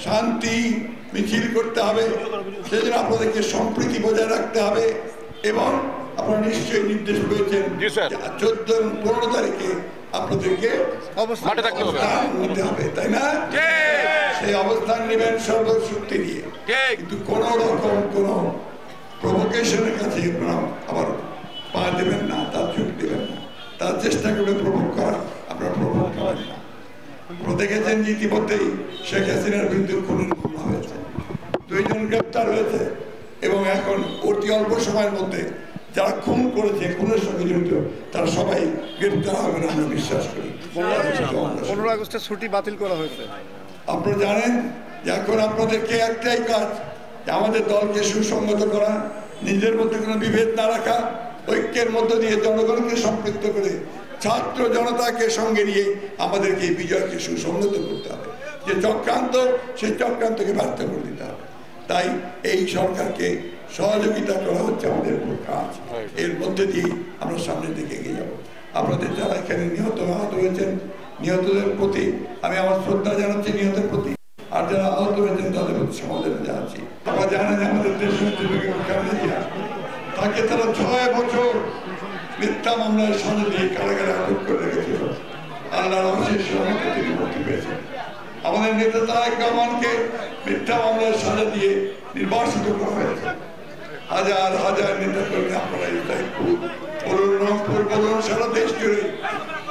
শান্তি মিছিল করতে হবে, সেজন্য আপনাদেরকে সম্প্রীতি বজায় রাখতে হবে। এবং আপনারা নিশ্চয়ই নির্দেশ পেয়েছেন 14 এবং 15 তারিখে আপনাদেরকে অবস্থান নিতে হবে, তাই না? সেই অবস্থান নেবেন সর্বশক্তি দিয়ে, কিন্তু কোন রকম কোন প্রভোকেশনের কাছে আপনারা আবার পা দেবেন না, তার ঝুঁক দেবেন না, তার চেষ্টা করবে প্রভোগ করার, আপনারা প্রভোগ করেন না। আপনারা দেখেছেন যে ইতিমধ্যেই শেখ হাসিনার বিরুদ্ধে খুনের মামলা হয়েছে, 2 জন গ্রেপ্তার হয়েছে, এবং এখন অতি অল্প সময়ের মধ্যে যারা খুন করেছে, খুনের সঙ্গে জড়িত, তারা সবাই গ্রেপ্তার হবে না আমরা বিশ্বাস করি। 15 আগস্টের ছুটি বাতিল করা হয়েছে। আপনারা জানেন যে এখন আপনাদেরকে একটাই কাজ, যে আমাদের দলকে সুসংগত করা, নিজের মধ্যে কোনো বিভেদ না রাখা, ঐক্যের মধ্য দিয়ে জনগণকে সম্পৃক্ত করে ছাত্র জনতাকে সঙ্গে নিয়ে আমাদেরকে এই বিজয়কে সুসংগত করতে হবে। যে চক্রান্ত, সেই চক্রান্তকে ব্যর্থ করে দিতে হবে। তাই এই সরকারকে সহযোগিতা করা হচ্ছে আমাদের কাজ, এর মধ্যে দিয়ে আমরা সামনের দিকে এগিয়ে যাব। আপনাদের যারা এখানে নিহত হয়েছেন, নিহতদের প্রতি আমি আমার শ্রদ্ধা জানাচ্ছি, নিহতের প্রতি, আর যারা আহত হয়েছেন তাদের প্রতি সমবেদনা জানাচ্ছি। আমরা জানেন আমাদের দেশের তাকে তারা 6 বছর মিথ্যা মামলায় সাজা দিয়ে কারাগারে আটক করে রেখেছিল। আল্লাহর অশেষ রহমতে তিনি মুক্তি পেয়েছেন। আমাদের নেতা তারেক রহমানকে মিথ্যা মামলায় সাজা দিয়ে নির্বাসিত করা হয়েছে। হাজার হাজার নেতা কর্মী, আপনারা বলুন সারা দেশ জুড়ে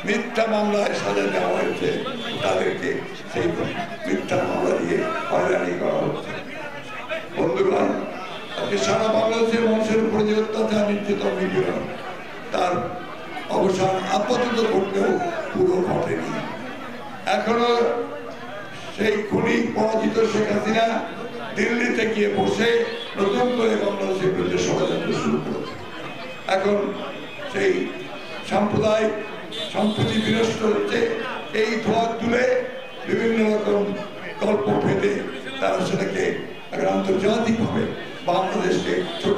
মিথ্যা মামলায় সাজা দেওয়া হয়েছে, তাদেরকে সেই মিথ্যা মামলা দিয়ে হয়রানি করা হচ্ছে। বন্ধুগণ, আজকে সারা বাংলাদেশের মানুষের উপর যে অত্যাচার, নির্যাতন, নিপীড়ন, তার অবসান আপাতত করতেও পুরো ঘটেনি। এখনো সেই খুনি পরাজিত শেখ হাসিনা দিল্লিতে গিয়ে বসে নতুন করে বাংলাদেশের বিরুদ্ধে ষড়যন্ত্র শুরু করেছে। এখন সেই সাম্প্রদায়িক সম্প্রীতি বিনষ্ট হচ্ছে, এই ধোয়া তুলে বিভিন্ন রকম গল্প ফেটে তারা সেটাকে আন্তর্জাতিকভাবে বাংলাদেশকে ছোট